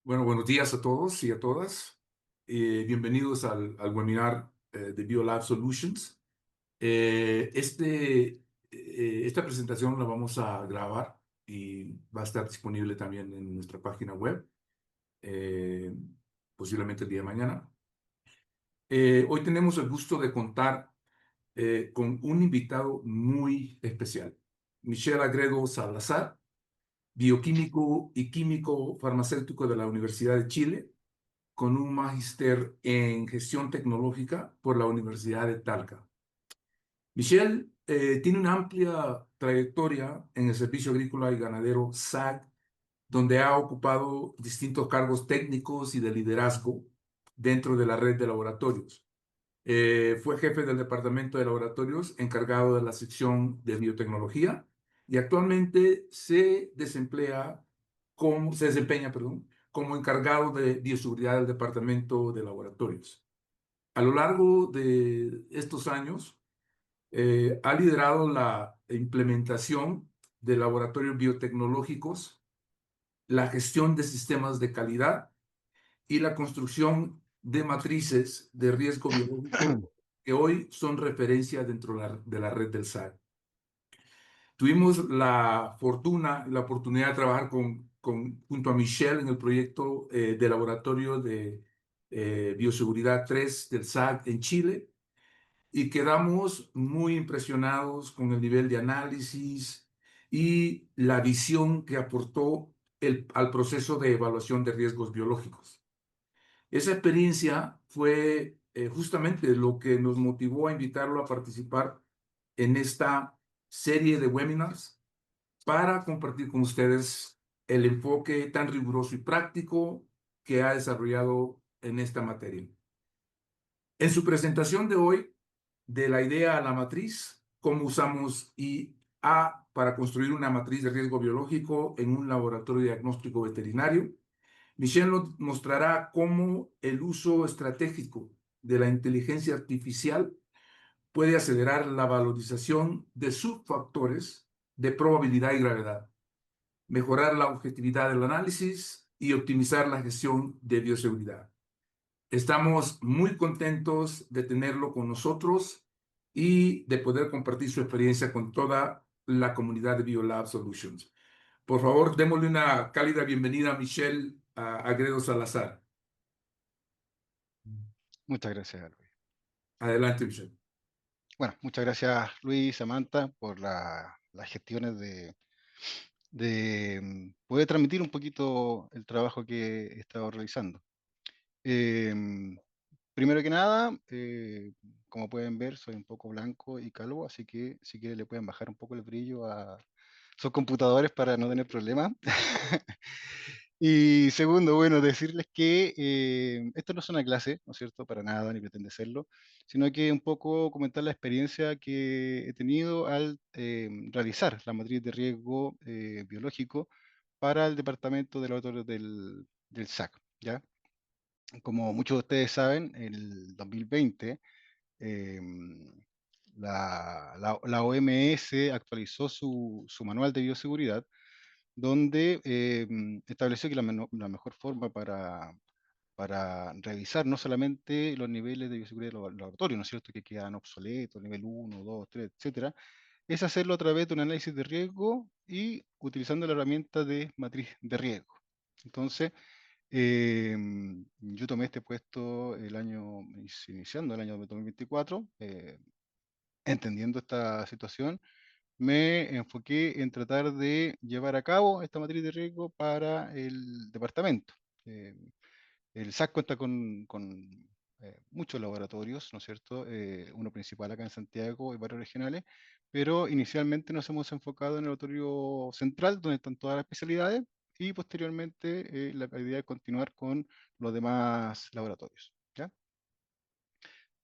Bueno, buenos días a todos y a todas. Bienvenidos al webinar de BioLab Solutions. Esta presentación la vamos a grabar y va a estar disponible también en nuestra página web, eh, posiblemente el día de mañana. Hoy tenemos el gusto de contar con un invitado muy especial, Michel Agredo Salazar, bioquímico y químico farmacéutico de la Universidad de Chile, con un magíster en gestión tecnológica por la Universidad de Talca. Michelle tiene una amplia trayectoria en el servicio agrícola y ganadero SAC, donde ha ocupado distintos cargos técnicos y de liderazgo dentro de la red de laboratorios. Fue jefe del departamento de laboratorios encargado de la sección de biotecnología y actualmente se desempeña, perdón, como encargado de bioseguridad del departamento de laboratorios. A lo largo de estos años, ha liderado la implementación de laboratorios biotecnológicos, la gestión de sistemas de calidad y la construcción de matrices de riesgo biológico que hoy son referencia dentro de la red del SAC. Tuvimos la fortuna y la oportunidad de trabajar junto a Michelle en el proyecto de laboratorio de bioseguridad 3 del SAC en Chile y quedamos muy impresionados con el nivel de análisis y la visión que aportó al proceso de evaluación de riesgos biológicos. Esa experiencia fue justamente lo que nos motivó a invitarlo a participar en esta serie de webinars para compartir con ustedes el enfoque tan riguroso y práctico que ha desarrollado en esta materia. En su presentación de hoy, de la idea a la matriz, cómo usamos IA para construir una matriz de riesgo biológico en un laboratorio diagnóstico veterinario, Michelle nos mostrará cómo el uso estratégico de la inteligencia artificial puede acelerar la valorización de subfactores de probabilidad y gravedad, mejorar la objetividad del análisis y optimizar la gestión de bioseguridad. Estamos muy contentos de tenerlo con nosotros y de poder compartir su experiencia con toda la comunidad de BioLab Solutions. Por favor, démosle una cálida bienvenida a Michelle Agredo Salazar. Muchas gracias, Luis. Adelante, Michelle. Bueno, muchas gracias, Luis, Samantha, por las gestiones de poder transmitir un poquito el trabajo que he estado realizando. Em, Primero que nada, como pueden ver, soy un poco blanco y calvo, así que si quieren le pueden bajar un poco el brillo a sus computadores para no tener problemas. Y segundo, bueno, decirles que esto no es una clase, ¿no es cierto? Para nada, ni pretende serlo, sino que un poco comentar la experiencia que he tenido al realizar la matriz de riesgo biológico para el departamento de laboratorios del SAC, ¿ya? Como muchos de ustedes saben, en el 2020 eh, la OMS actualizó su manual de bioseguridad, donde estableció que la mejor forma para revisar no solamente los niveles de bioseguridad de los laboratorios, ¿no es cierto?, que quedan obsoletos, nivel 1, 2, 3, etcétera, es hacerlo a través de un análisis de riesgo y utilizando la herramienta de matriz de riesgo. Entonces, yo tomé este puesto iniciando el año 2024, entendiendo esta situación, me enfoqué en tratar de llevar a cabo esta matriz de riesgo para el departamento. Eh, el SAC cuenta con muchos laboratorios, ¿no es cierto? Uno principal acá en Santiago y varios regionales, pero inicialmente nos hemos enfocado en el laboratorio central, donde están todas las especialidades, y posteriormente la idea es continuar con los demás laboratorios. ¿Ya?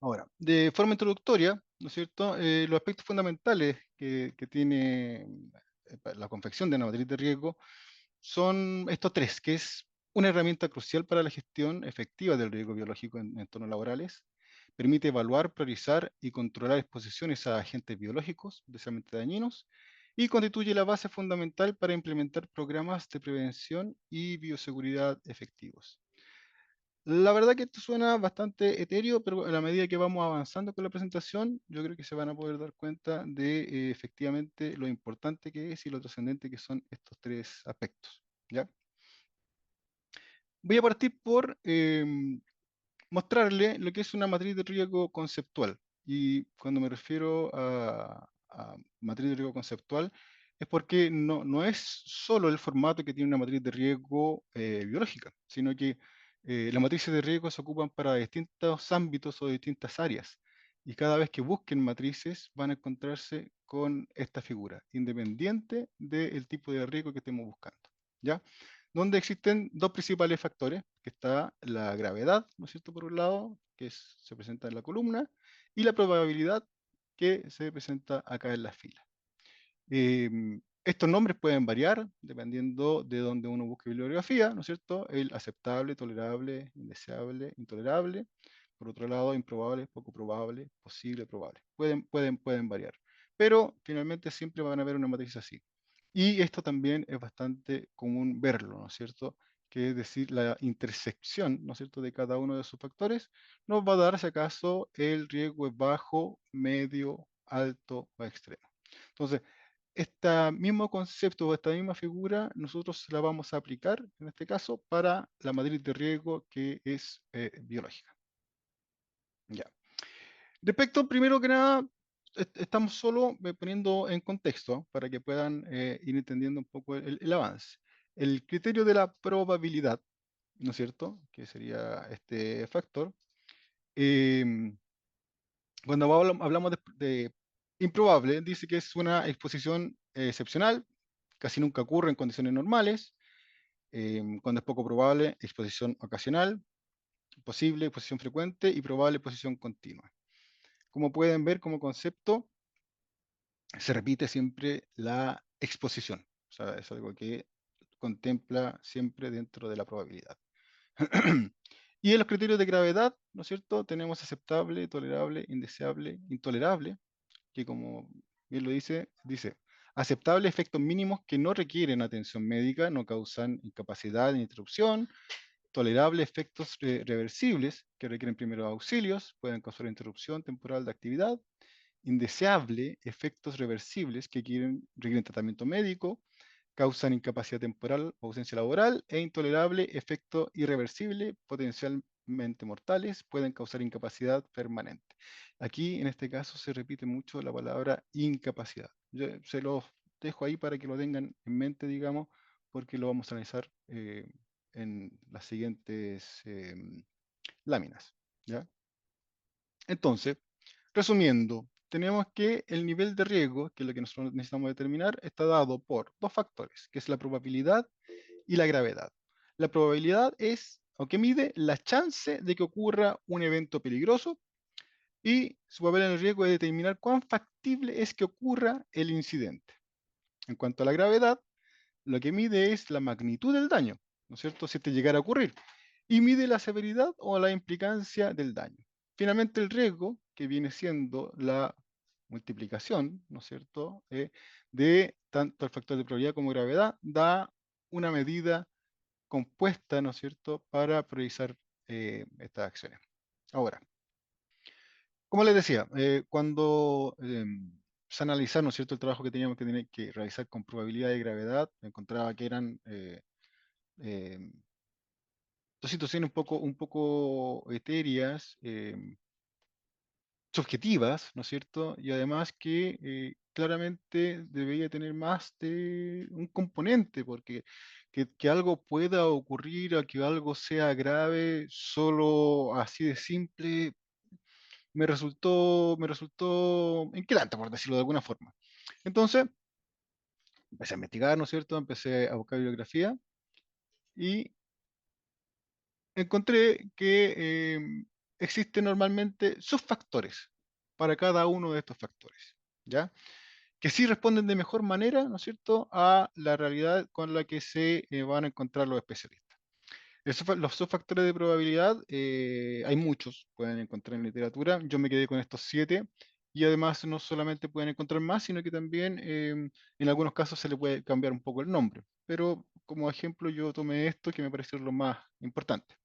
Ahora, de forma introductoria, ¿no es cierto? Los aspectos fundamentales que tiene la confección de una matriz de riesgo son estos tres, que es una herramienta crucial para la gestión efectiva del riesgo biológico en entornos laborales, permite evaluar, priorizar y controlar exposiciones a agentes biológicos, especialmente dañinos, y constituye la base fundamental para implementar programas de prevención y bioseguridad efectivos. La verdad que esto suena bastante etéreo, pero a la medida que vamos avanzando con la presentación, yo creo que se van a poder dar cuenta de efectivamente lo importante que es y lo trascendente que son estos tres aspectos. ¿Ya? Voy a partir por mostrarle lo que es una matriz de riesgo conceptual. Y cuando me refiero a matriz de riesgo conceptual, es porque no es solo el formato que tiene una matriz de riesgo biológica, sino que las matrices de riesgo se ocupan para distintos ámbitos o distintas áreas. Y cada vez que busquen matrices van a encontrarse con esta figura, independiente del tipo de riesgo que estemos buscando. ¿Ya? Donde existen dos principales factores, que está la gravedad, ¿no es cierto?, por un lado, que se presenta en la columna, y la probabilidad, que se presenta acá en la fila. Estos nombres pueden variar dependiendo de donde uno busque bibliografía, ¿no es cierto? El aceptable, tolerable, indeseable, intolerable. Por otro lado, improbable, poco probable, posible, probable. Pueden variar. Pero finalmente siempre van a haber una matriz así. Y esto también es bastante común verlo, ¿no es cierto? Que es decir, la intersección, ¿no es cierto?, de cada uno de sus factores nos va a dar, si acaso, el riesgo es bajo, medio, alto o extremo. Entonces, este mismo concepto o esta misma figura, nosotros la vamos a aplicar, en este caso, para la matriz de riesgo que es biológica. Ya. Respecto, primero que nada, estamos solo poniendo en contexto para que puedan ir entendiendo un poco el avance. El criterio de la probabilidad, ¿no es cierto?, que sería este factor, em, cuando hablamos de improbable, dice que es una exposición excepcional, casi nunca ocurre en condiciones normales, cuando es poco probable, exposición ocasional, posible, exposición frecuente y probable, exposición continua. Como pueden ver como concepto, se repite siempre la exposición, o sea, es algo que contempla siempre dentro de la probabilidad. Y en los criterios de gravedad, ¿no es cierto? Tenemos aceptable, tolerable, indeseable, intolerable, que como bien lo dice, aceptable efectos mínimos que no requieren atención médica, no causan incapacidad ni interrupción, tolerable efectos reversibles que requieren primeros auxilios, pueden causar interrupción temporal de actividad, indeseable efectos reversibles que requieren tratamiento médico, causan incapacidad temporal o ausencia laboral, e intolerable efecto irreversible, potencialmente mortales, pueden causar incapacidad permanente. Aquí, en este caso, se repite mucho la palabra incapacidad. Yo se los dejo ahí para que lo tengan en mente, digamos, porque lo vamos a analizar en las siguientes láminas. ¿Ya? Entonces, resumiendo, tenemos que el nivel de riesgo, que es lo que nosotros necesitamos determinar, está dado por dos factores, que es la probabilidad y la gravedad. La probabilidad es, o que mide, la chance de que ocurra un evento peligroso, y su papel en el riesgo es determinar cuán factible es que ocurra el incidente. En cuanto a la gravedad, lo que mide es la magnitud del daño, ¿no es cierto?, si este llegara a ocurrir, y mide la severidad o la implicancia del daño. Finalmente, el riesgo, que viene siendo la multiplicación, ¿no es cierto?, de tanto el factor de probabilidad como gravedad, da una medida compuesta, ¿no es cierto?, para priorizar estas acciones. Ahora, como les decía, cuando se analizaba, ¿no es cierto?, el trabajo que teníamos que, tener que realizar con probabilidad de gravedad, encontraba que eran eh, dos situaciones un poco etéreas, subjetivas, ¿no es cierto? Y además que claramente debería tener más de un componente, porque que algo pueda ocurrir o que algo sea grave, solo así de simple, me resultó inquietante, por decirlo de alguna forma. Entonces, empecé a investigar, ¿no es cierto? Empecé a buscar bibliografía y encontré que existen normalmente subfactores para cada uno de estos factores, ¿ya? Que sí responden de mejor manera, ¿no es cierto?, a la realidad con la que se van a encontrar los especialistas. Los subfactores de probabilidad, hay muchos, pueden encontrar en literatura. Yo me quedé con estos 7 y además no solamente pueden encontrar más, sino que también en algunos casos se le puede cambiar un poco el nombre. Pero como ejemplo yo tomé esto que me pareció lo más importante.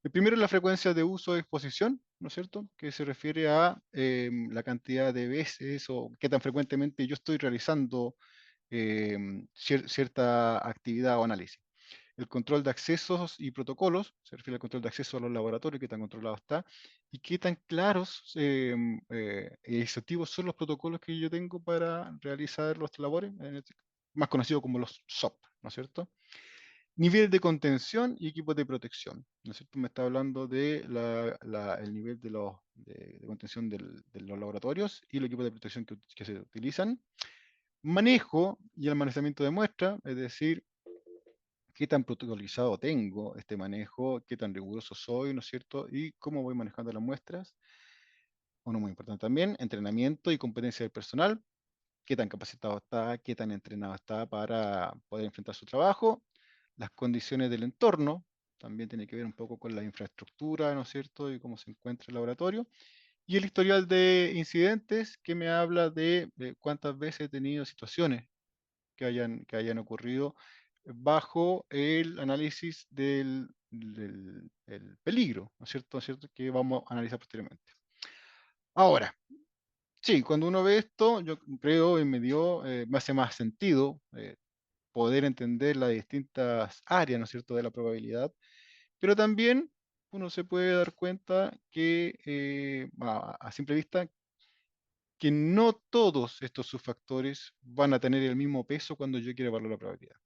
El primero es la frecuencia de uso o exposición, ¿no es cierto? Que se refiere a la cantidad de veces o qué tan frecuentemente yo estoy realizando cierta actividad o análisis. El control de accesos y protocolos, se refiere al control de acceso a los laboratorios, qué tan controlado está, y qué tan claros y exhaustivos son los protocolos que yo tengo para realizar los labores, más conocidos como los SOP, ¿no es cierto? Nivel de contención y equipos de protección, ¿no es cierto? Me está hablando de el nivel de contención de los laboratorios y los equipos de protección que se utilizan. Manejo y almacenamiento de muestras, es decir, qué tan protocolizado tengo este manejo, qué tan riguroso soy, ¿no es cierto? Y cómo voy manejando las muestras. Uno muy importante también, entrenamiento y competencia del personal, qué tan capacitado está, qué tan entrenado está para poder enfrentar su trabajo. Las condiciones del entorno, también tiene que ver un poco con la infraestructura, ¿no es cierto? Y cómo se encuentra el laboratorio. Y el historial de incidentes, que me habla de cuántas veces he tenido situaciones que hayan ocurrido bajo el análisis del el peligro, ¿no es cierto? ¿No es cierto? Que vamos a analizar posteriormente. Ahora, sí, cuando uno ve esto, yo creo y me hace más sentido poder entender las distintas áreas, ¿no es cierto?, de la probabilidad, pero también uno se puede dar cuenta que a simple vista que no todos estos subfactores van a tener el mismo peso cuando yo quiera evaluar la probabilidad,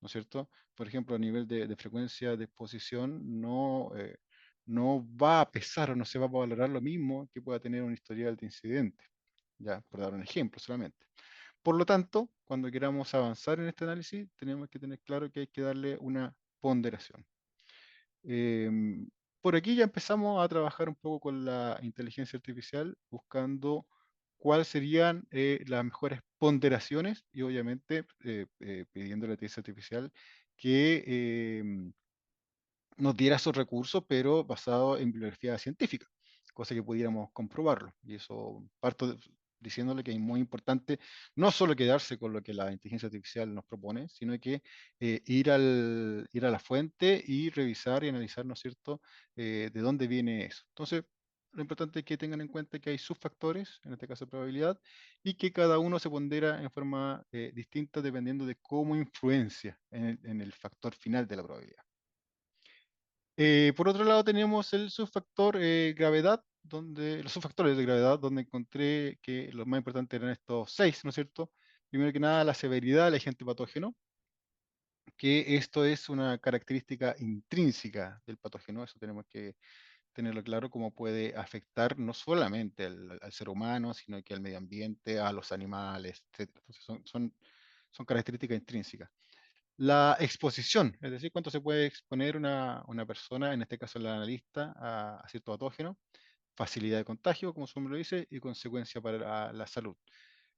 ¿no es cierto? Por ejemplo, a nivel de frecuencia de exposición no va a pesar o no se va a valorar lo mismo que pueda tener un historial de incidente, ya, por dar un ejemplo solamente. Por lo tanto, cuando queramos avanzar en este análisis, tenemos que tener claro que hay que darle una ponderación. Em, por aquí ya empezamos a trabajar un poco con la inteligencia artificial, buscando cuáles serían las mejores ponderaciones y obviamente pidiendo a la inteligencia artificial que nos diera esos recursos, pero basado en bibliografía científica, cosa que pudiéramos comprobarlo. Y eso diciéndole que es muy importante no solo quedarse con lo que la inteligencia artificial nos propone, sino que ir a la fuente y revisar y analizar, ¿no es cierto?, de dónde viene eso. Entonces, lo importante es que tengan en cuenta que hay subfactores, en este caso probabilidad, y que cada uno se pondera en forma distinta dependiendo de cómo influencia en el factor final de la probabilidad. Por otro lado tenemos el subfactor gravedad, los subfactores de gravedad, donde encontré que los más importantes eran estos seis, ¿no es cierto? Primero que nada, la severidad del agente patógeno, que esto es una característica intrínseca del patógeno, eso tenemos que tenerlo claro, cómo puede afectar no solamente al ser humano, sino que al medio ambiente, a los animales, etc. Entonces son características intrínsecas. La exposición, es decir, cuánto se puede exponer una persona, en este caso el analista, a cierto patógeno, facilidad de contagio, como su nombre lo dice, y consecuencia para la salud.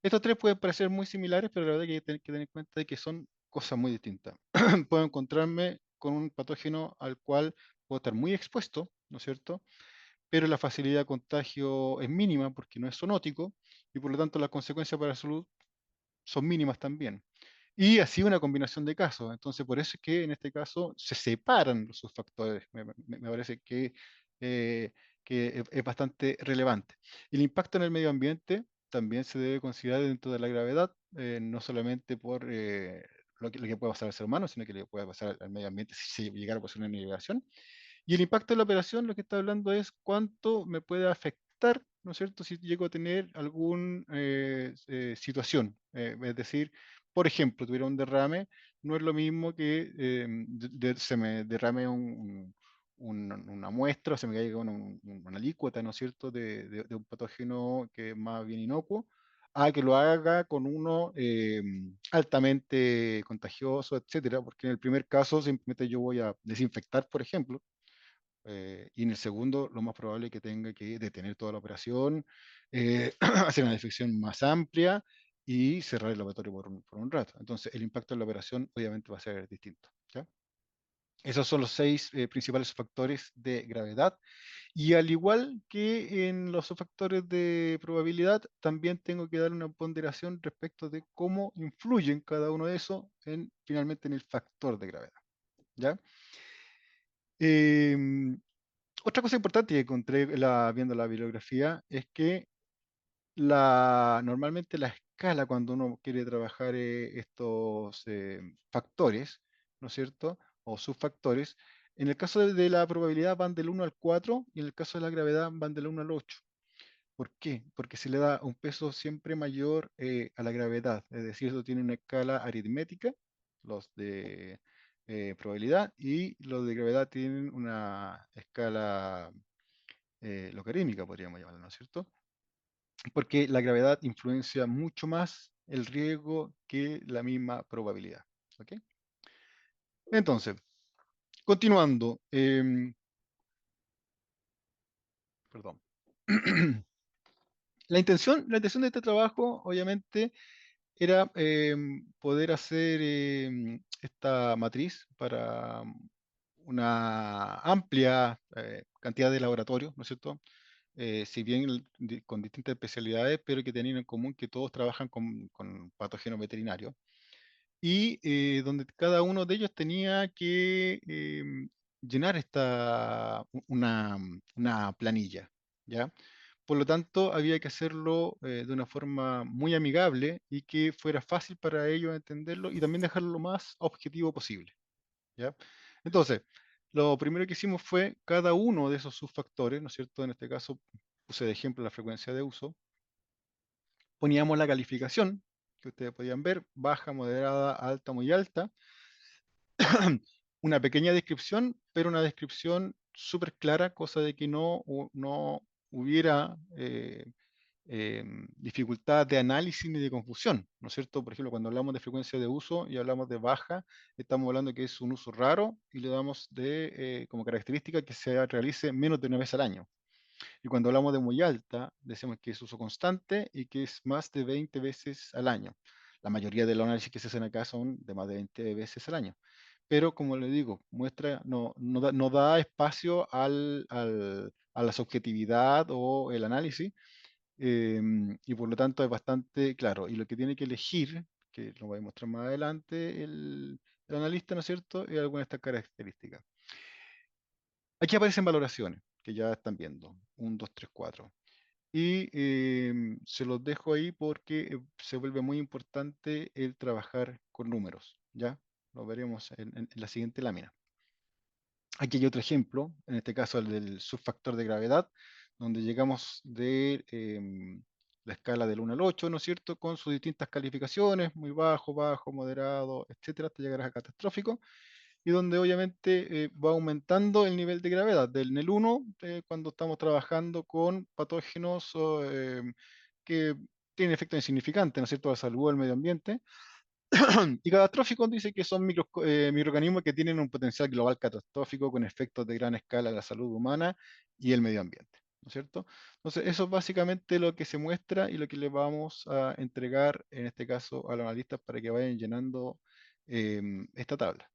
Estos tres pueden parecer muy similares, pero la verdad que hay que tener en cuenta de que son cosas muy distintas. Puedo encontrarme con un patógeno al cual puedo estar muy expuesto, ¿no es cierto? Pero la facilidad de contagio es mínima porque no es zoonótico y por lo tanto las consecuencias para la salud son mínimas también. Y así una combinación de casos. Entonces, por eso es que en este caso se separan los subfactores. Me parece eh, que es bastante relevante. El impacto en el medio ambiente también se debe considerar dentro de la gravedad, no solamente por lo que puede pasar al ser humano, sino que le puede pasar al medio ambiente si se llegara a pasar una migración. Y el impacto de la operación, lo que está hablando es cuánto me puede afectar, ¿no es cierto?, si llego a tener alguna situación. Es decir, por ejemplo, tuviera un derrame, no es lo mismo que se me derrame una muestra, o se me caiga una alícuota, ¿no es cierto?, de un patógeno que es más bien inocuo, a que lo haga con uno altamente contagioso, etcétera, porque en el primer caso simplemente yo voy a desinfectar, por ejemplo, y en el segundo, lo más probable es que tenga que detener toda la operación, hacer una desinfección más amplia y cerrar el laboratorio por un rato. Entonces, el impacto en la operación obviamente va a ser distinto. ¿Ya? Esos son los seis principales factores de gravedad. Y al igual que en los factores de probabilidad, también tengo que dar una ponderación respecto de cómo influyen cada uno de esos finalmente en el factor de gravedad. ¿Ya? Em, Otra cosa importante que encontré viendo la bibliografía es que normalmente la escala cuando uno quiere trabajar estos factores, ¿no es cierto? O subfactores, en el caso de la probabilidad van del 1 al 4 y en el caso de la gravedad van del 1 al 8. ¿Por qué? Porque se le da un peso siempre mayor a la gravedad, es decir, eso tiene una escala aritmética, los de probabilidad, y los de gravedad tienen una escala logarítmica, podríamos llamarla, ¿no es cierto? Porque la gravedad influencia mucho más el riesgo que la misma probabilidad. ¿Ok? Entonces, continuando, perdón. La intención de este trabajo, obviamente, era poder hacer esta matriz para una amplia cantidad de laboratorios, ¿no es cierto? Si bien con distintas especialidades, pero que tenían en común que todos trabajan con patógenos veterinarios y donde cada uno de ellos tenía que llenar una planilla, ¿ya? Por lo tanto, había que hacerlo de una forma muy amigable y que fuera fácil para ellos entenderlo y también dejarlo lo más objetivo posible, ¿ya? Entonces, lo primero que hicimos fue cada uno de esos subfactores, ¿no es cierto? En este caso, puse de ejemplo la frecuencia de uso, poníamos la calificación que ustedes podían ver, baja, moderada, alta, muy alta, una pequeña descripción, pero una descripción súper clara, cosa de que no hubiera dificultad de análisis ni de confusión, ¿no es cierto? Por ejemplo, cuando hablamos de frecuencia de uso y hablamos de baja, estamos hablando que es un uso raro y le damos como característica que se realice menos de una vez al año. Y cuando hablamos de muy alta, decimos que es uso constante y que es más de 20 veces al año. La mayoría de los análisis que se hacen acá son de más de 20 veces al año. Pero como le digo, no da espacio a la subjetividad o el análisis, y por lo tanto es bastante claro. Y lo que tiene que elegir, que lo voy a mostrar más adelante, el analista, ¿no es cierto?, es alguna de estas características. Aquí aparecen valoraciones, que ya están viendo, 1, 2, 3, 4. Y se los dejo ahí porque se vuelve muy importante el trabajar con números, ¿ya? Lo veremos en la siguiente lámina. Aquí hay otro ejemplo, en este caso el del subfactor de gravedad, donde llegamos de la escala del 1 al 8, ¿no es cierto?, con sus distintas calificaciones, muy bajo, bajo, moderado, etcétera, hasta llegar a catastrófico, y donde obviamente va aumentando el nivel de gravedad. En el 1, cuando estamos trabajando con patógenos que tienen efectos insignificantes, ¿no es cierto?, a la salud o al medio ambiente. Y catastróficos dice que son microorganismos que tienen un potencial global catastrófico con efectos de gran escala en la salud humana y el medio ambiente, ¿no es cierto? Entonces, eso es básicamente lo que se muestra y lo que le vamos a entregar, en este caso, a los analistas para que vayan llenando esta tabla.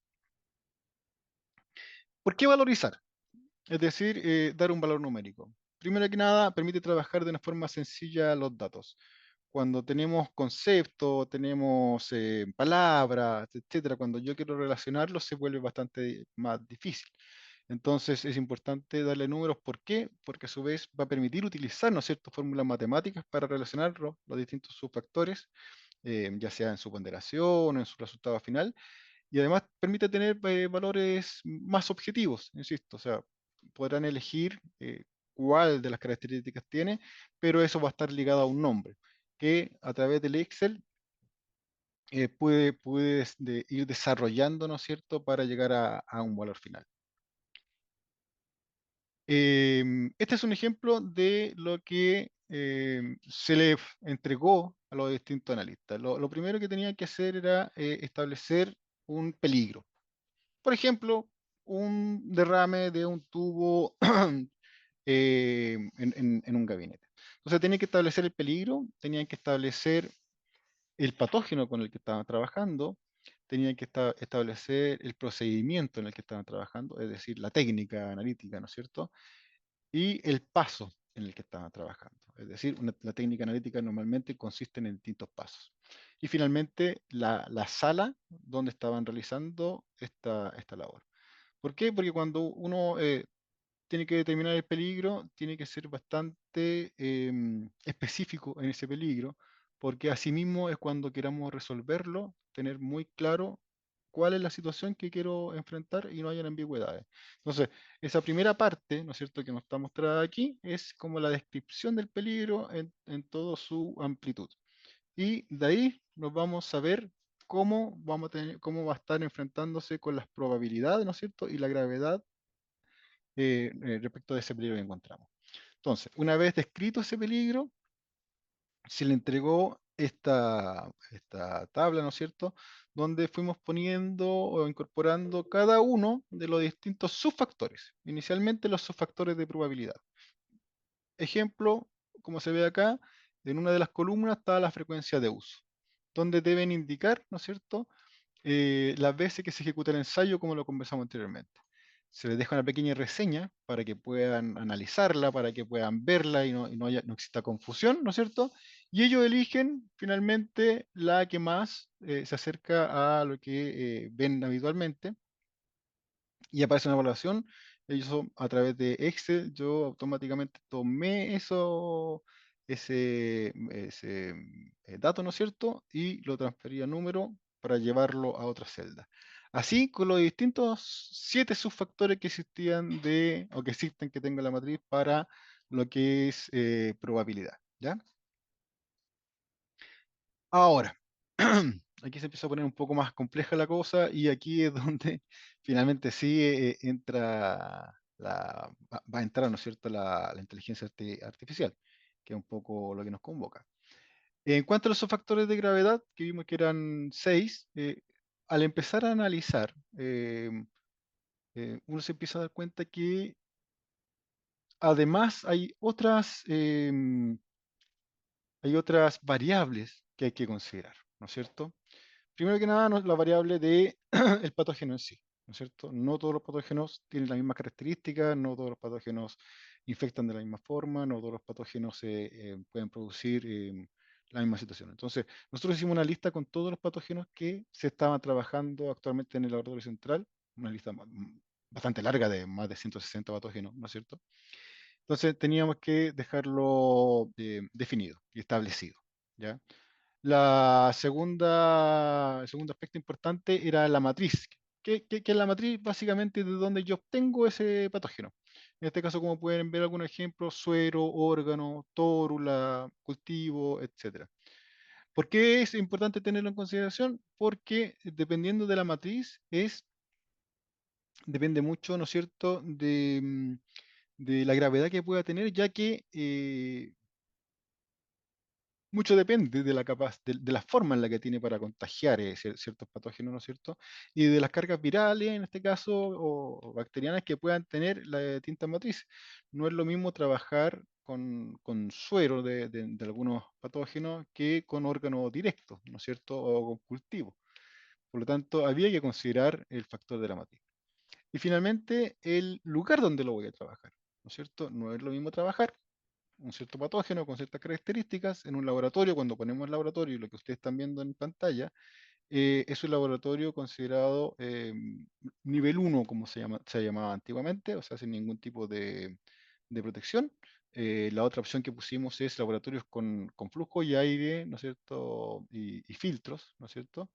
¿Por qué valorizar? Es decir, dar un valor numérico. Primero que nada, permite trabajar de una forma sencilla los datos. Cuando tenemos conceptos, tenemos palabras, etcétera, cuando yo quiero relacionarlos se vuelve bastante más difícil. Entonces es importante darle números. ¿Por qué? Porque a su vez va a permitir utilizar, ¿no es cierto?, fórmulas matemáticas para relacionar los distintos subfactores, ya sea en su ponderación o en su resultado final, y además permite tener valores más objetivos, insisto, o sea, podrán elegir cuál de las características tiene, pero eso va a estar ligado a un nombre, que a través del Excel puede ir desarrollando, ¿no es cierto?, para llegar a un valor final. Este es un ejemplo de lo que se le entregó a los distintos analistas. Lo primero que tenían que hacer era establecer un peligro. Por ejemplo, un derrame de un tubo en un gabinete. Entonces tenían que establecer el peligro, tenían que establecer el patógeno con el que estaban trabajando, tenían que establecer el procedimiento en el que estaban trabajando, es decir, la técnica analítica, ¿no es cierto? y el paso en el que estaban trabajando. Es decir, la técnica analítica normalmente consiste en distintos pasos. Y finalmente, la sala donde estaban realizando esta labor. ¿Por qué? Porque cuando uno tiene que determinar el peligro, tiene que ser bastante específico en ese peligro, porque asimismo es cuando queramos resolverlo, tener muy claro cuál es la situación que quiero enfrentar y no hayan ambigüedades. Entonces, esa primera parte, ¿no es cierto?, que nos está mostrada aquí, es como la descripción del peligro en toda su amplitud. Y de ahí nos vamos a ver cómo va a estar enfrentándose con las probabilidades, ¿no es cierto?, y la gravedad respecto de ese peligro que encontramos. Entonces, una vez descrito ese peligro, se le entregó esta tabla, ¿no es cierto?, donde fuimos poniendo o incorporando cada uno de los distintos subfactores. Inicialmente los subfactores de probabilidad. Ejemplo, como se ve acá, en una de las columnas está la frecuencia de uso, donde deben indicar, ¿no es cierto?, las veces que se ejecuta el ensayo, como lo conversamos anteriormente. Se les deja una pequeña reseña para que puedan analizarla, para que puedan verla y no exista confusión, ¿no es cierto? Y ellos eligen finalmente la que más se acerca a lo que ven habitualmente y aparece una evaluación. Ellos a través de Excel, yo automáticamente tomé ese dato, ¿no es cierto? Y lo transferí a número para llevarlo a otra celda. Así con los distintos 7 subfactores que existían o que existen que tenga la matriz para lo que es probabilidad. ¿Ya? Ahora, aquí se empieza a poner un poco más compleja la cosa y aquí es donde finalmente sí entra va a entrar, ¿no es cierto?, la inteligencia artificial, que es un poco lo que nos convoca. En cuanto a los factores de gravedad, que vimos que eran 6, al empezar a analizar, uno se empieza a dar cuenta que además hay otras variables que hay que considerar, ¿no es cierto? Primero que nada, la variable de el patógeno en sí, ¿no es cierto? No todos los patógenos tienen las mismas características, no todos los patógenos infectan de la misma forma, no todos los patógenos pueden producir la misma situación. Entonces, nosotros hicimos una lista con todos los patógenos que se estaban trabajando actualmente en el laboratorio central, una lista bastante larga de más de 160 patógenos, ¿no es cierto? Entonces, teníamos que dejarlo definido y establecido, ¿ya? El segundo aspecto importante era la matriz. ¿Qué es la matriz? Básicamente de donde yo obtengo ese patógeno. En este caso, como pueden ver algunos ejemplos, suero, órgano, tórula, cultivo, etcétera. ¿Por qué es importante tenerlo en consideración? Porque dependiendo de la matriz, depende mucho, ¿no es cierto?, de la gravedad que pueda tener, ya que mucho depende de de la forma en la que tiene para contagiar ciertos patógenos, ¿no es cierto? Y de las cargas virales, en este caso, o bacterianas que puedan tener la tinta matriz. No es lo mismo trabajar con suero de algunos patógenos que con órganos directos, ¿no es cierto? O con cultivo. Por lo tanto, había que considerar el factor de la matriz. Y finalmente, el lugar donde lo voy a trabajar, ¿no es cierto? No es lo mismo trabajar un cierto patógeno con ciertas características en un laboratorio. Cuando ponemos laboratorio, lo que ustedes están viendo en pantalla, es un laboratorio considerado nivel uno, como se llamaba antiguamente, o sea, sin ningún tipo de protección. La otra opción que pusimos es laboratorios con flujo y aire, ¿no es cierto? Y filtros, ¿no es cierto?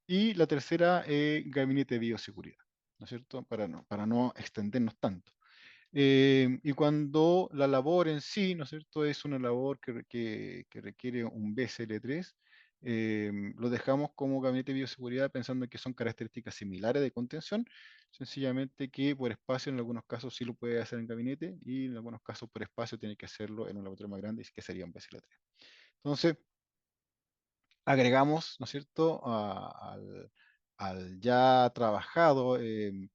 Y la tercera, gabinete de bioseguridad, ¿no es cierto? Para no extendernos tanto. Y cuando la labor en sí, ¿no es cierto?, es una labor que requiere un BSL-3, lo dejamos como gabinete de bioseguridad pensando que son características similares de contención, sencillamente que por espacio en algunos casos sí lo puede hacer en gabinete y en algunos casos por espacio tiene que hacerlo en un laboratorio más grande, que sería un BSL-3. Entonces, agregamos, ¿no es cierto?, al ya trabajado eh,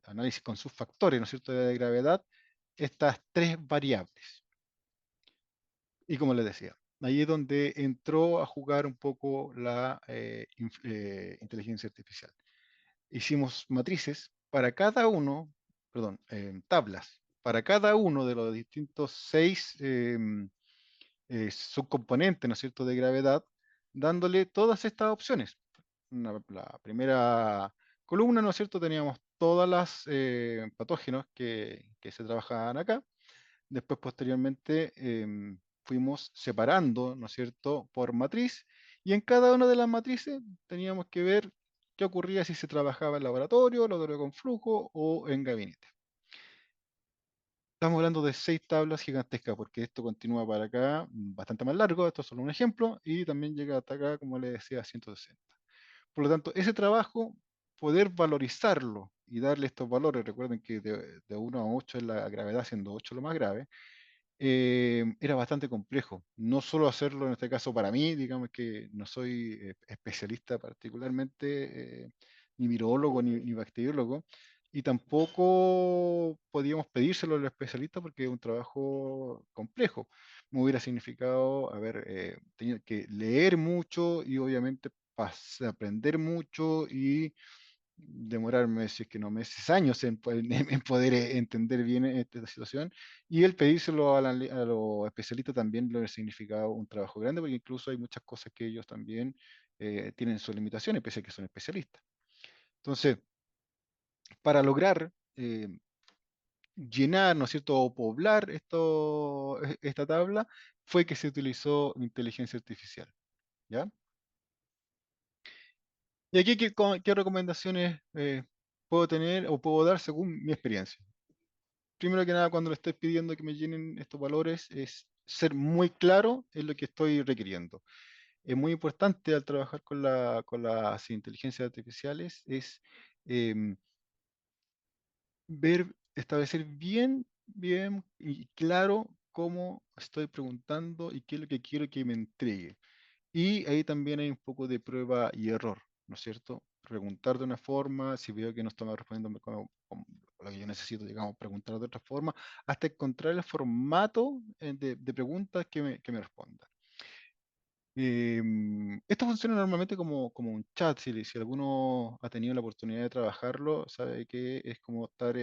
análisis con sus factores, ¿no es cierto?, de gravedad, estas 3 variables. Y como les decía, ahí es donde entró a jugar un poco la inteligencia artificial. Hicimos matrices para cada uno, perdón, tablas para cada uno de los distintos 6 subcomponentes, ¿no es cierto?, de gravedad, dándole todas estas opciones. La primera columna, ¿no es cierto?, teníamos todas las patógenos que se trabajaban acá. Después, posteriormente, fuimos separando, ¿no es cierto?, por matriz, y en cada una de las matrices teníamos que ver qué ocurría si se trabajaba en laboratorio con flujo o en gabinete. Estamos hablando de 6 tablas gigantescas, porque esto continúa para acá, bastante más largo, esto es solo un ejemplo, y también llega hasta acá, como les decía, a 160. Por lo tanto, ese trabajo, poder valorizarlo y darle estos valores, recuerden que de 1 a 8 es la gravedad, siendo 8 lo más grave, era bastante complejo. No solo hacerlo en este caso para mí, digamos que no soy especialista particularmente, ni virólogo ni bacteriólogo, y tampoco podíamos pedírselo al especialista porque es un trabajo complejo. Me hubiera significado haber tenido que leer mucho y obviamente aprender mucho y demorarme, si es que no meses, años en poder entender bien esta situación. Y el pedírselo a los especialistas también le ha significado un trabajo grande, porque incluso hay muchas cosas que ellos también tienen sus limitaciones, pese a que son especialistas. Entonces, para lograr llenar, ¿no es cierto?, o poblar esta tabla, fue que se utilizó inteligencia artificial, ¿ya? Y aquí, ¿qué recomendaciones puedo tener o puedo dar según mi experiencia? Primero que nada, cuando le estoy pidiendo que me llenen estos valores, es ser muy claro en lo que estoy requiriendo. Es muy importante al trabajar con las inteligencias artificiales, es em, establecer bien y claro cómo estoy preguntando y qué es lo que quiero que me entregue. Y ahí también hay un poco de prueba y error, ¿no es cierto? Preguntar de una forma, si veo que no está respondiendo como lo que yo necesito, digamos, preguntar de otra forma, hasta encontrar el formato de preguntas que me responda. Esto funciona normalmente como un chat, si alguno ha tenido la oportunidad de trabajarlo, sabe que es como estar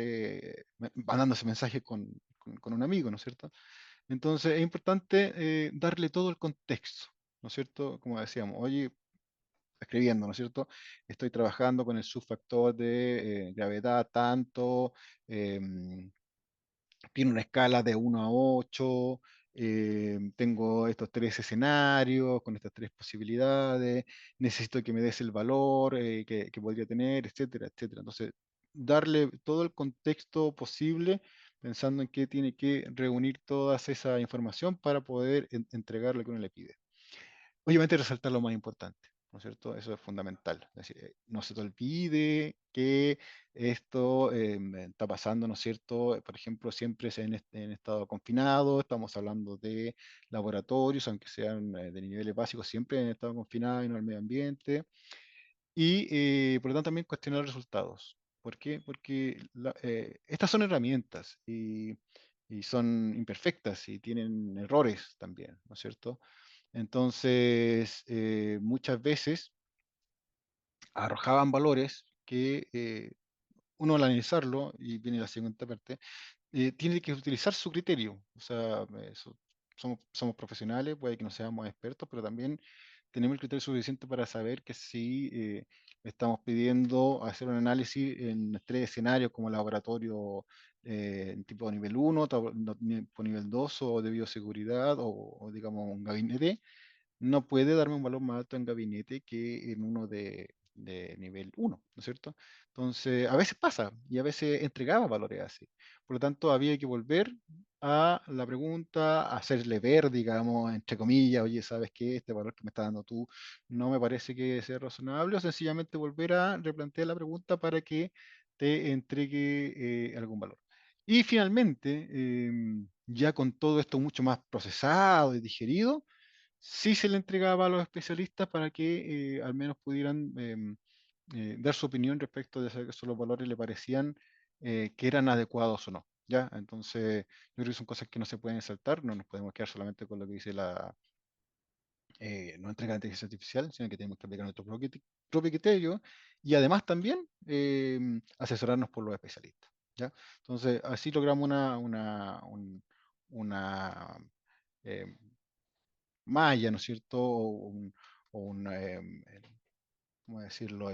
mandándose mensajes con un amigo, ¿no es cierto? Entonces es importante darle todo el contexto, ¿no es cierto? Como decíamos, oye, escribiendo, ¿no es cierto? Estoy trabajando con el subfactor de gravedad tanto, em, tiene una escala de 1 a 8, tengo estos 3 escenarios con estas 3 posibilidades, necesito que me des el valor que podría tener, etcétera, etcétera. Entonces, darle todo el contexto posible pensando en que tiene que reunir toda esa información para poder entregar lo que uno le pide. Obviamente resaltar lo más importante, ¿no es cierto? Eso es fundamental. Es decir, no se te olvide que esto está pasando, ¿no es cierto? Por ejemplo, siempre en estado confinado, estamos hablando de laboratorios, aunque sean de niveles básicos, siempre en estado confinado y no al medio ambiente. Y por lo tanto también cuestionar resultados. ¿Por qué? Porque estas son herramientas y son imperfectas y tienen errores también, ¿no es cierto? Entonces, muchas veces arrojaban valores que uno al analizarlo, y viene la segunda parte, tiene que utilizar su criterio. O sea, somos profesionales, puede que no seamos expertos, pero también tenemos el criterio suficiente para saber que si estamos pidiendo hacer un análisis en 3 escenarios como laboratorio tipo nivel 1, tipo nivel 2 o de bioseguridad o digamos un gabinete, no puede darme un valor más alto en gabinete que en uno de nivel 1, ¿no es cierto? Entonces, a veces pasa y a veces entregaba valores así. Por lo tanto, había que volver a la pregunta, hacerle ver, digamos, entre comillas, oye, ¿sabes qué? Este valor que me está dando tú no me parece que sea razonable, o sencillamente volver a replantear la pregunta para que te entregue algún valor. Y finalmente, ya con todo esto mucho más procesado y digerido, sí se le entregaba a los especialistas para que al menos pudieran dar su opinión respecto de si esos los valores le parecían que eran adecuados o no. ¿Ya? Entonces, yo creo que son cosas que no se pueden saltar, no nos podemos quedar solamente con lo que dice no entrega la inteligencia artificial, sino que tenemos que aplicar nuestro propio criterio y además también asesorarnos por los especialistas. ¿ya? Entonces, así logramos una eh, malla, ¿no es cierto? ¿Cómo decirlo?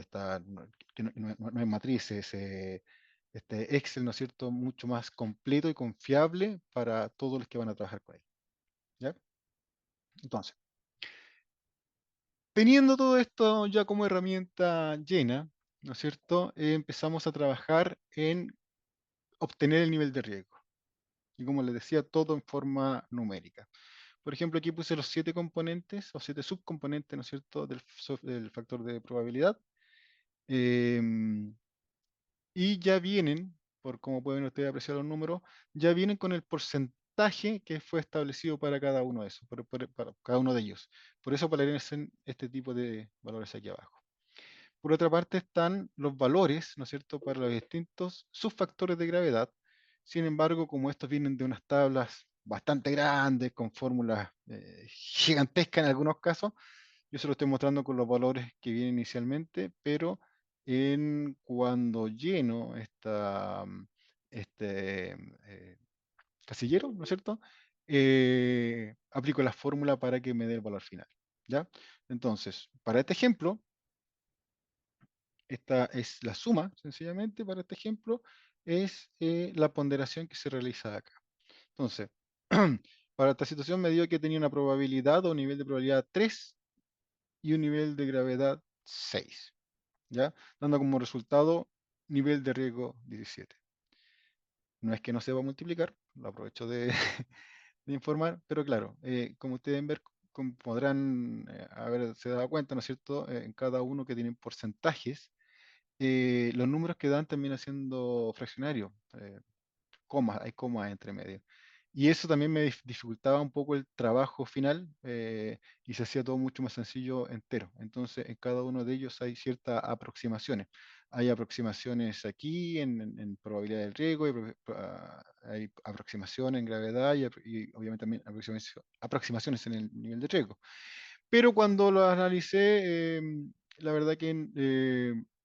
Que no hay matrices, este Excel, ¿no es cierto? Mucho más completo y confiable para todos los que van a trabajar con él, ¿ya? Entonces, teniendo todo esto ya como herramienta llena, ¿no es cierto? Empezamos a trabajar en obtener el nivel de riesgo. Y como les decía, todo en forma numérica. Por ejemplo, aquí puse los 7 componentes o 7 subcomponentes, ¿no es cierto?, del factor de probabilidad. Em, y ya vienen, por como pueden ustedes apreciar los números, ya vienen con el porcentaje que fue establecido para cada uno de esos, para cada uno de ellos. Por eso aparecen este tipo de valores aquí abajo. Por otra parte están los valores, ¿no es cierto?, para los distintos subfactores de gravedad. Sin embargo, como estos vienen de unas tablas bastante grandes, con fórmulas gigantescas en algunos casos, yo se lo estoy mostrando con los valores que vienen inicialmente, pero cuando lleno este casillero, ¿no es cierto? Aplico la fórmula para que me dé el valor final, ¿ya? Entonces, para este ejemplo, esta es la suma, sencillamente, para este ejemplo, es la ponderación que se realiza acá. Entonces, para esta situación me dio que tenía una probabilidad o nivel de probabilidad 3 y un nivel de gravedad 6, ¿ya? Dando como resultado nivel de riesgo 17. No es que no se va a multiplicar, lo aprovecho de, de informar, pero claro, como ustedes ven, como podrán haberse dado cuenta, ¿no es cierto? En cada uno que tienen porcentajes, los números que dan terminan siendo fraccionarios, comas, hay comas entre medio. Y eso también me dificultaba un poco el trabajo final y se hacía todo mucho más sencillo entero. Entonces, en cada uno de ellos hay ciertas aproximaciones. Hay aproximaciones aquí en probabilidad del riesgo, hay aproximaciones en gravedad y obviamente también aproximaciones en el nivel de riesgo. Pero cuando lo analicé, la verdad que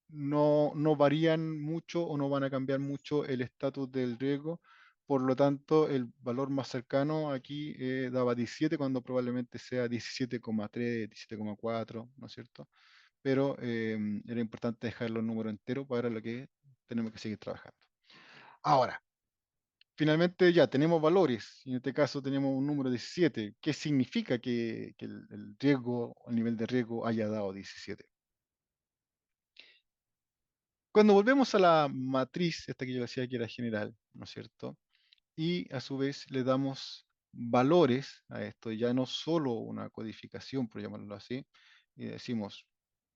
no varían mucho o no van a cambiar mucho el estatus del riesgo. Por lo tanto, el valor más cercano aquí daba 17 cuando probablemente sea 17,3, 17,4, ¿no es cierto? Pero era importante dejar los números enteros para lo que tenemos que seguir trabajando. Ahora, finalmente ya tenemos valores, y en este caso tenemos un número 17. ¿Qué significa que el riesgo, el nivel de riesgo haya dado 17? Cuando volvemos a la matriz, esta que yo decía que era general, ¿no es cierto? Y a su vez le damos valores a esto, ya no solo una codificación, por llamarlo así, y decimos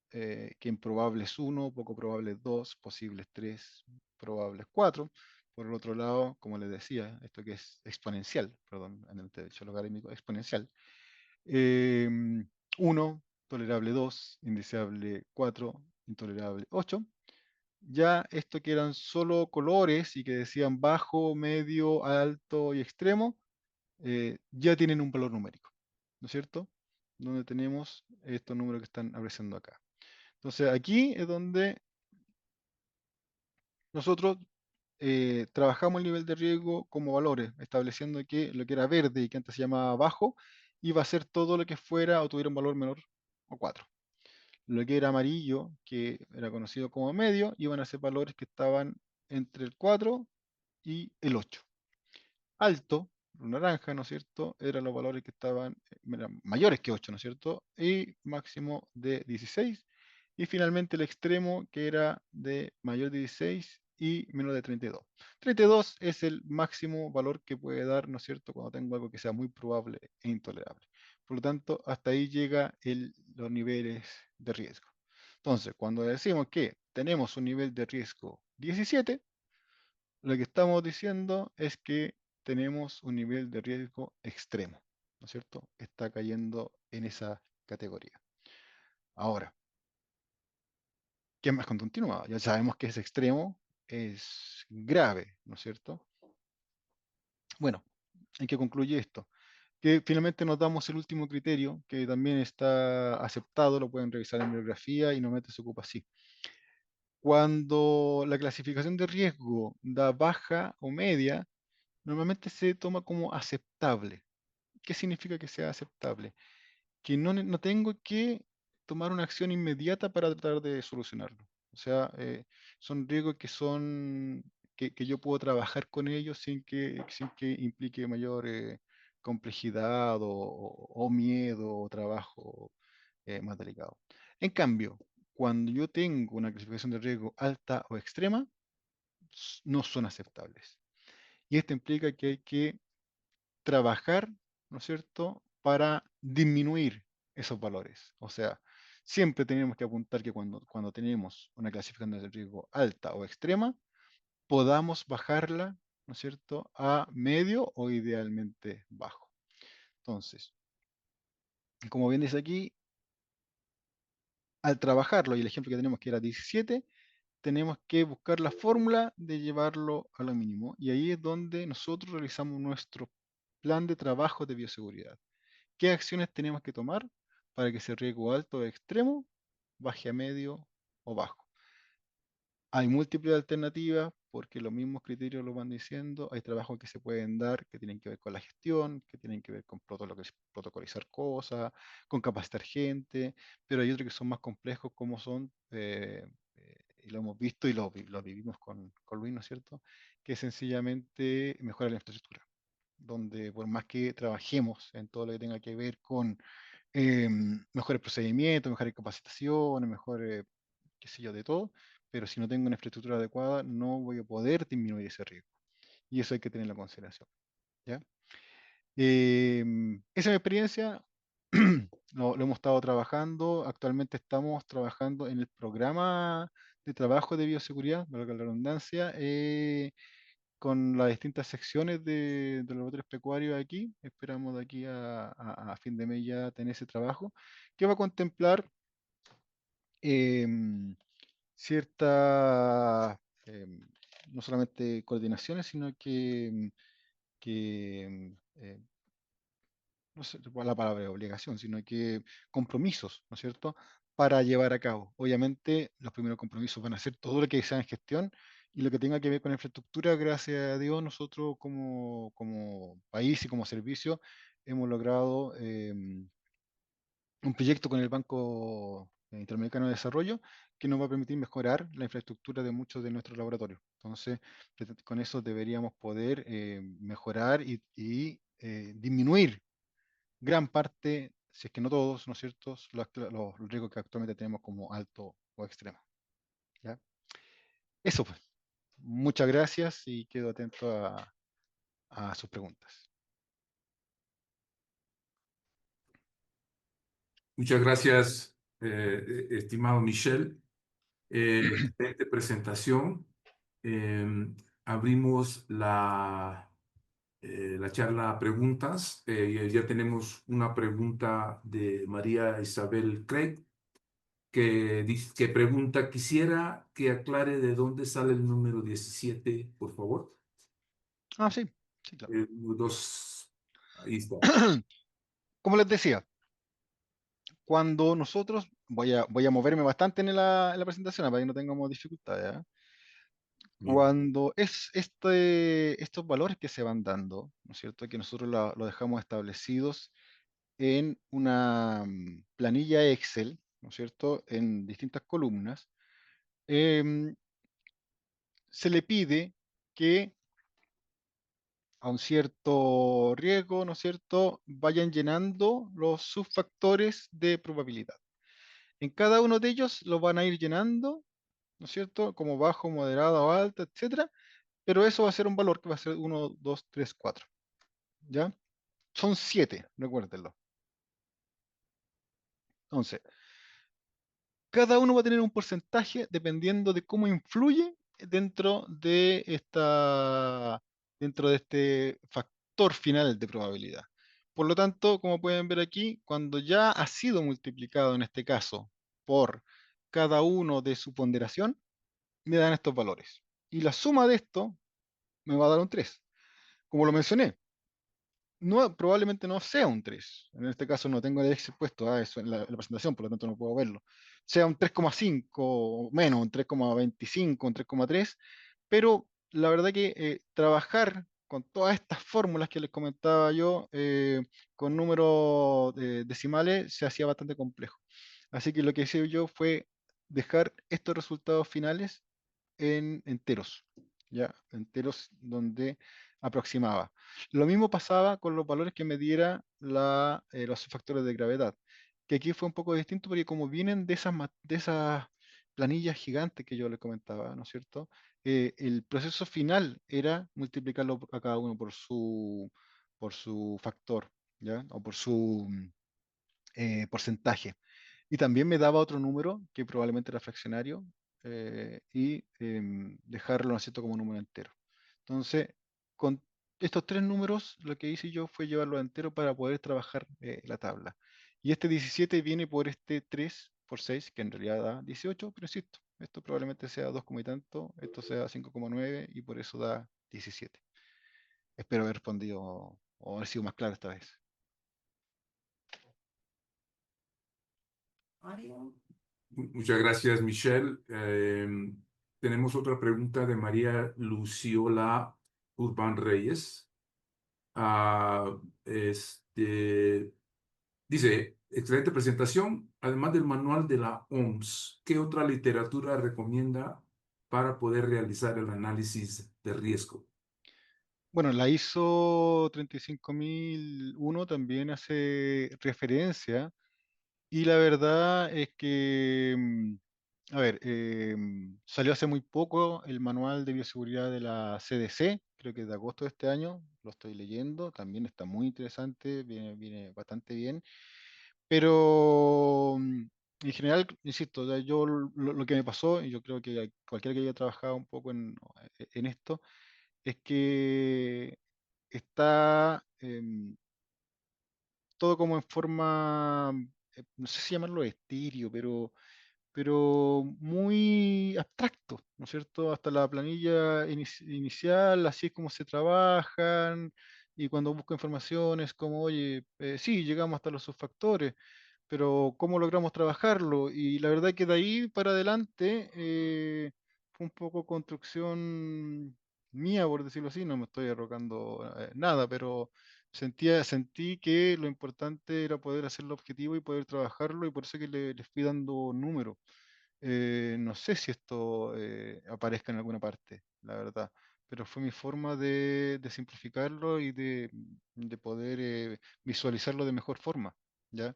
que improbable es 1, poco probable es 2, posible es 3, probable es 4. Por el otro lado, como les decía, esto que es exponencial, perdón, en el derecho logarítmico, exponencial. 1, tolerable 2, indeseable 4, intolerable 8. Ya esto que eran solo colores y que decían bajo, medio, alto y extremo, ya tienen un valor numérico, ¿no es cierto? Donde tenemos estos números que están apareciendo acá. Entonces aquí es donde nosotros trabajamos el nivel de riesgo como valores, estableciendo que lo que era verde y que antes se llamaba bajo, iba a ser todo lo que fuera o tuviera un valor menor o 4. Lo que era amarillo, que era conocido como medio, iban a ser valores que estaban entre el 4 y el 8. Alto, naranja, ¿no es cierto? Eran los valores que estaban eran mayores que 8, ¿no es cierto? Y máximo de 16. Y finalmente el extremo que era de mayor de 16 y menor de 32. 32 es el máximo valor que puede dar, ¿no es cierto?, cuando tengo algo que sea muy probable e intolerable. Por lo tanto, hasta ahí llega los niveles de riesgo. Entonces, cuando decimos que tenemos un nivel de riesgo 17, lo que estamos diciendo es que tenemos un nivel de riesgo extremo, ¿no es cierto? Está cayendo en esa categoría. Ahora, ¿qué más continuado? Ya sabemos que es extremo, es grave, ¿no es cierto? Bueno, ¿en qué concluye esto? Que finalmente nos damos el último criterio, que también está aceptado, lo pueden revisar en bibliografía y normalmente se ocupa así. Cuando la clasificación de riesgo da baja o media, normalmente se toma como aceptable. ¿Qué significa que sea aceptable? Que no tengo que tomar una acción inmediata para tratar de solucionarlo. O sea, son riesgos que yo puedo trabajar con ellos sin que implique mayor complejidad o miedo o trabajo más delicado. En cambio, cuando yo tengo una clasificación de riesgo alta o extrema, no son aceptables. Y esto implica que hay que trabajar, ¿no es cierto?, para disminuir esos valores. O sea, siempre tenemos que apuntar que cuando tenemos una clasificación de riesgo alta o extrema, podamos bajarla, ¿no es cierto?, a medio o idealmente bajo. Entonces, como bien dice aquí, al trabajarlo, y el ejemplo que tenemos que era 17, tenemos que buscar la fórmula de llevarlo a lo mínimo. Y ahí es donde nosotros realizamos nuestro plan de trabajo de bioseguridad. ¿Qué acciones tenemos que tomar para que ese riesgo alto o extremo baje a medio o bajo? Hay múltiples alternativas porque los mismos criterios lo van diciendo. Hay trabajos que se pueden dar que tienen que ver con la gestión, que tienen que ver con protocolizar cosas, con capacitar gente, pero hay otros que son más complejos como son, y lo hemos visto y lo vivimos con Luis, ¿no es cierto? Que sencillamente mejora la infraestructura, donde por más que trabajemos en todo lo que tenga que ver con mejores procedimientos, mejores capacitaciones, mejores, qué sé yo, de todo, pero si no tengo una infraestructura adecuada, no voy a poder disminuir ese riesgo. Y eso hay que tenerlo en consideración, ¿ya? Esa es mi experiencia, lo hemos estado trabajando, actualmente estamos trabajando en el programa de trabajo de bioseguridad, valga la redundancia, con las distintas secciones de los laboratorios pecuarios aquí. Esperamos de aquí a fin de mes ya tener ese trabajo, que va a contemplar em, ciertas, no solamente coordinaciones, sino que no sé cuál es la palabra obligación, sino que compromisos, ¿no es cierto?, para llevar a cabo. Obviamente, los primeros compromisos van a ser todo lo que sea en gestión y lo que tenga que ver con infraestructura, gracias a Dios, nosotros como país y como servicio hemos logrado un proyecto con el Banco Interamericano de Desarrollo que nos va a permitir mejorar la infraestructura de muchos de nuestros laboratorios. Entonces, con eso deberíamos poder mejorar y disminuir gran parte, si es que no todos, ¿no es cierto?, los riesgos que actualmente tenemos como alto o extremo. ¿Ya? Eso pues. Muchas gracias y quedo atento a sus preguntas. Muchas gracias, estimado Michel. Excelente presentación. Eh, abrimos la charla a preguntas. Ya tenemos una pregunta de María Isabel Craig que pregunta, quisiera que aclare de dónde sale el número 17, por favor. Ah, sí, sí, claro. Dos, ahí está. Como les decía, cuando nosotros, voy a moverme bastante en la presentación para que no tengamos dificultades, ¿eh? Bien. Cuando estos valores que se van dando, ¿no es cierto?, que nosotros lo dejamos establecidos en una planilla Excel, ¿no es cierto?, en distintas columnas, em, se le pide que a un cierto riesgo, ¿no es cierto?, vayan llenando los subfactores de probabilidad. En cada uno de ellos lo van a ir llenando, ¿no es cierto?, como bajo, moderado, alto, etcétera, pero eso va a ser un valor que va a ser 1, 2, 3, 4, ¿ya? Son 7, recuérdenlo. Entonces, cada uno va a tener un porcentaje dependiendo de cómo influye dentro de este factor final de probabilidad. Por lo tanto, como pueden ver aquí, cuando ya ha sido multiplicado en este caso por cada uno de su ponderación, me dan estos valores. Y la suma de esto me va a dar un 3. Como lo mencioné, probablemente no sea un 3. En este caso no tengo el Excel puesto a eso en la presentación, por lo tanto no puedo verlo. sea un 3,5 o menos, un 3,25, un 3,3, pero la verdad que trabajar con todas estas fórmulas que les comentaba yo, con números decimales, se hacía bastante complejo. Así que lo que hice yo fue dejar estos resultados finales en enteros, ya, enteros donde aproximaba. Lo mismo pasaba con los valores que me diera los factores de gravedad, que aquí fue un poco distinto porque como vienen de esas planillas gigantes que yo les comentaba, ¿no es cierto? El proceso final era multiplicarlo a cada uno por su factor, ¿ya? O por su porcentaje. Y también me daba otro número, que probablemente era fraccionario, y dejarlo, ¿no es cierto?, como número entero. Entonces, con estos tres números, lo que hice yo fue llevarlo a entero para poder trabajar la tabla. Y este 17 viene por este 3 por 6, que en realidad da 18, pero insisto, esto probablemente sea 2 y tanto, esto sea 5,9 y por eso da 17. Espero haber respondido o haber sido más claro esta vez. Muchas gracias, Michelle. Tenemos otra pregunta de María Luciola Urbán Reyes. Ah, dice, excelente presentación. Además del manual de la OMS, ¿qué otra literatura recomienda para poder realizar el análisis de riesgo? Bueno, la ISO 35001 también hace referencia y la verdad es que, a ver, salió hace muy poco el manual de bioseguridad de la CDC, creo que es de agosto de este año, lo estoy leyendo, también está muy interesante, viene bastante bien, pero en general, insisto, ya yo lo que me pasó, y yo creo que cualquiera que haya trabajado un poco en esto, es que está todo como en forma, no sé si llamarlo estéreo, pero muy abstracto, ¿no es cierto? Hasta la planilla inicial, así es como se trabajan, y cuando busco información es como, oye, sí, llegamos hasta los subfactores, pero ¿cómo logramos trabajarlo? Y la verdad que de ahí para adelante fue un poco construcción mía, por decirlo así, no me estoy arrogando nada, pero sentí que lo importante era poder hacerlo objetivo y poder trabajarlo, y por eso que les fui dando números. No sé si esto aparezca en alguna parte, la verdad, pero fue mi forma de simplificarlo y de poder visualizarlo de mejor forma, ¿ya?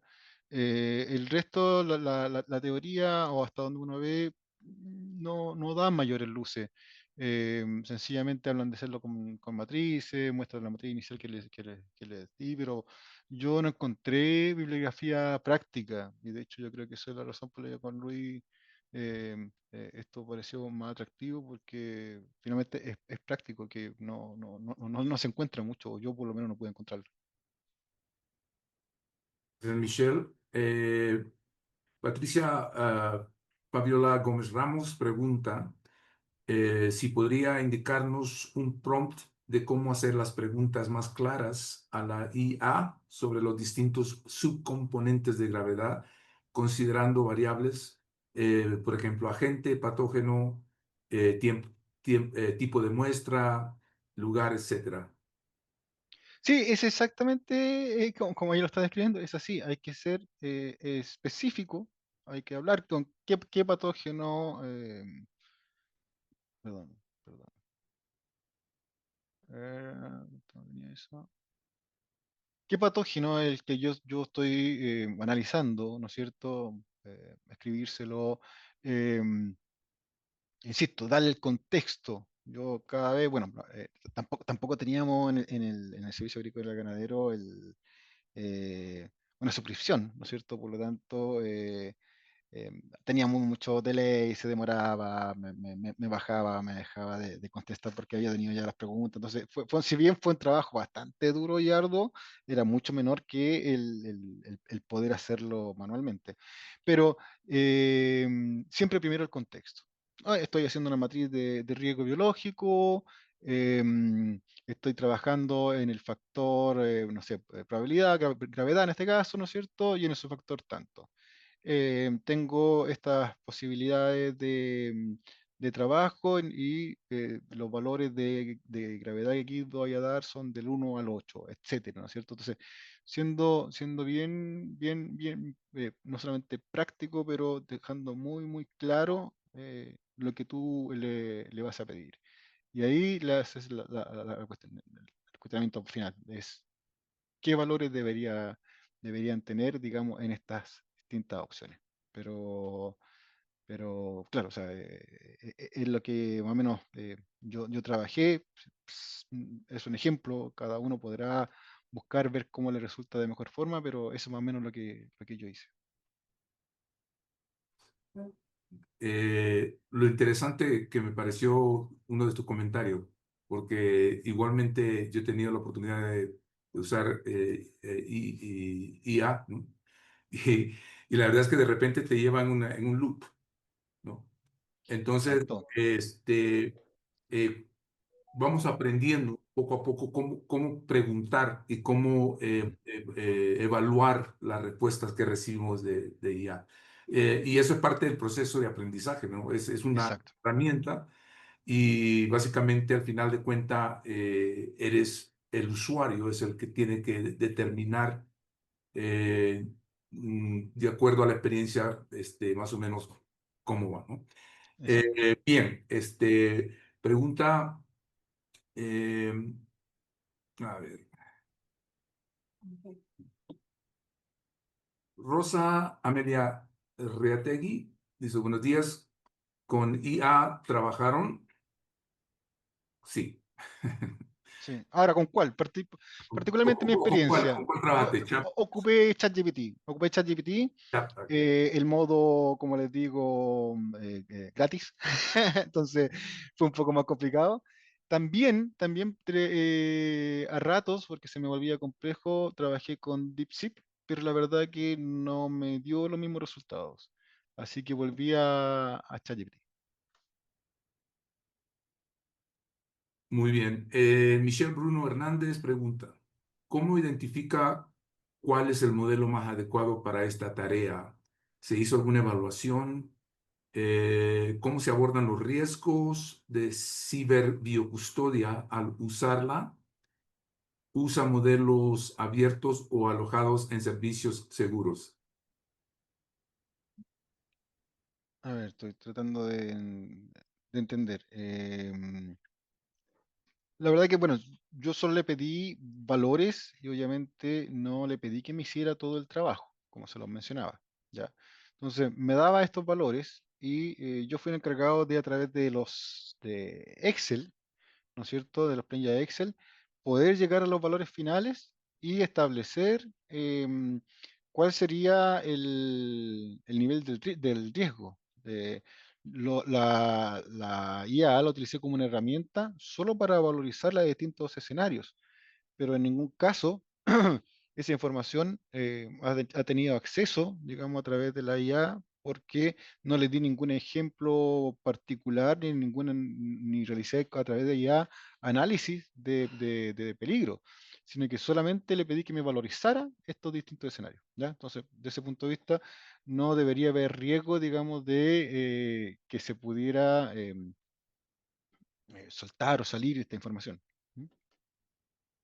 El resto, la teoría o hasta donde uno ve, no da mayores luces. Sencillamente hablan de hacerlo con matrices, muestran la matriz inicial que les di, pero yo no encontré bibliografía práctica, y de hecho yo creo que esa es la razón por la que con Luis esto pareció más atractivo porque finalmente es práctico, que no se encuentra mucho, o yo por lo menos no pude encontrarlo. Gracias, Michelle. Patricia Fabiola Gómez Ramos pregunta si podría indicarnos un prompt de cómo hacer las preguntas más claras a la IA sobre los distintos subcomponentes de gravedad, considerando variables, por ejemplo, agente, patógeno, tiempo, tipo de muestra, lugar, etcétera. Sí, es exactamente como ella lo está describiendo, es así, hay que ser específico, hay que hablar con qué patógeno, perdón, perdón, ¿dónde venía eso? ¿Qué patógeno es el que yo estoy analizando, ¿no es cierto? Escribírselo, em, insisto, darle el contexto. Yo cada vez, bueno, tampoco teníamos en el Servicio Agrícola y Ganadero una suscripción, ¿no es cierto? Por lo tanto, eh, teníamos mucho delay, se demoraba, me bajaba, me dejaba de contestar porque había tenido ya las preguntas. Entonces, si bien fue un trabajo bastante duro y arduo, era mucho menor que el poder hacerlo manualmente. Pero siempre primero el contexto. Estoy haciendo una matriz de riesgo biológico, estoy trabajando en el factor, no sé, probabilidad, gravedad en este caso, ¿no es cierto? Y en ese factor tanto. tengo estas posibilidades de trabajo y los valores de gravedad que aquí voy a dar son del 1 al 8, etcétera, ¿no es cierto? Entonces, siendo bien, no solamente práctico, pero dejando muy claro lo que tú le vas a pedir. Y ahí le haces la el cuestionamiento final, es qué valores deberían tener, digamos, en estas distintas opciones. Pero, pero claro, o sea, es lo que más o menos yo trabajé, es un ejemplo, cada uno podrá buscar ver cómo le resulta de mejor forma, pero eso es más o menos lo que yo hice. Lo interesante que me pareció uno de tus comentarios, porque igualmente yo he tenido la oportunidad de usar IA, ¿no? Y, y la verdad es que de repente te lleva en un loop, ¿no? Entonces, Exacto, vamos aprendiendo poco a poco cómo preguntar y cómo evaluar las respuestas que recibimos de IA. Y eso es parte del proceso de aprendizaje, ¿no? Es una exacto, herramienta y básicamente al final de cuentas eres el usuario, es el que tiene que determinar de acuerdo a la experiencia más o menos cómo va, ¿no? exacto. Bien, pregunta. Eh, a ver, Rosa Amelia Reategui dice, buenos días, ¿con IA trabajaron? Sí. Sí. Ahora, ¿con cuál? Particularmente mi Con experiencia. cuál Yo trabajaste? Chat, ocupé ChatGPT, chat, ok. el modo, como les digo, gratis. Entonces fue un poco más complicado. También a ratos, porque se me volvía complejo, trabajé con DeepSeek, pero la verdad que no me dio los mismos resultados. Así que volví a ChatGPT. Muy bien. Michelle Bruno Hernández pregunta, ¿cómo identifica cuál es el modelo más adecuado para esta tarea? ¿Se hizo alguna evaluación? ¿Cómo se abordan los riesgos de ciberbiocustodia al usarla? ¿Usa modelos abiertos o alojados en servicios seguros? A ver, estoy tratando de entender. La verdad que, bueno, yo solo le pedí valores y obviamente no le pedí que me hiciera todo el trabajo, como se los mencionaba, ¿ya? Entonces, me daba estos valores y yo fui el encargado de, a través de Excel, ¿no es cierto?, de los planillas de Excel, poder llegar a los valores finales y establecer cuál sería el nivel del riesgo. La IA la utilicé como una herramienta solo para valorizar los distintos escenarios, pero en ningún caso esa información ha tenido acceso, digamos, a través de la IA, porque no le di ningún ejemplo particular, ni realicé a través de IA análisis de peligro, sino que solamente le pedí que me valorizara estos distintos escenarios, ¿ya? Entonces, de ese punto de vista, no debería haber riesgo, digamos, de que se pudiera soltar o salir esta información. ¿Mm?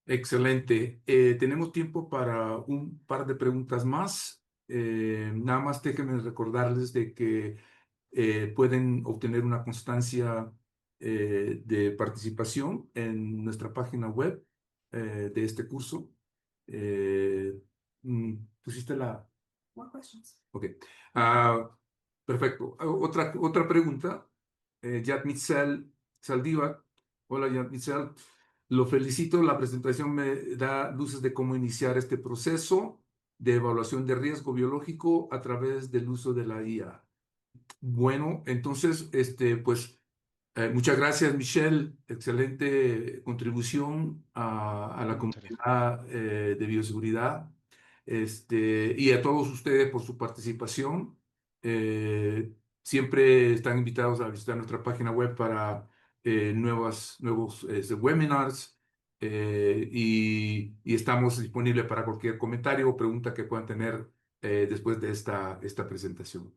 Excelente. Tenemos tiempo para un par de preguntas más. Nada más déjenme recordarles de que pueden obtener una constancia de participación en nuestra página web de este curso. Eh, ¿Pusiste la? Ok. Ah, perfecto. Otra pregunta. Yat Mitzel Saldívar. Hola, Yat Mitzel. Lo felicito. La presentación me da luces de cómo iniciar este proceso de evaluación de riesgo biológico a través del uso de la IA. Bueno, entonces, pues, muchas gracias, Michelle. Excelente contribución a la Muchas gracias. comunidad de bioseguridad. Y a todos ustedes por su participación. Siempre están invitados a visitar nuestra página web para nuevos webinars. Y estamos disponibles para cualquier comentario o pregunta que puedan tener después de esta presentación.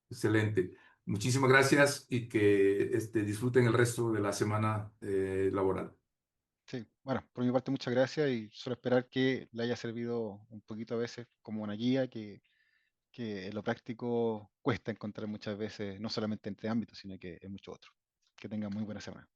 Excelente. Muchísimas gracias y que disfruten el resto de la semana laboral. Sí, bueno, por mi parte muchas gracias y solo esperar que le haya servido un poquito a veces como una guía que en lo práctico cuesta encontrar muchas veces, no solamente entre ámbitos, sino que en muchos otros. Que tengan muy buena semana.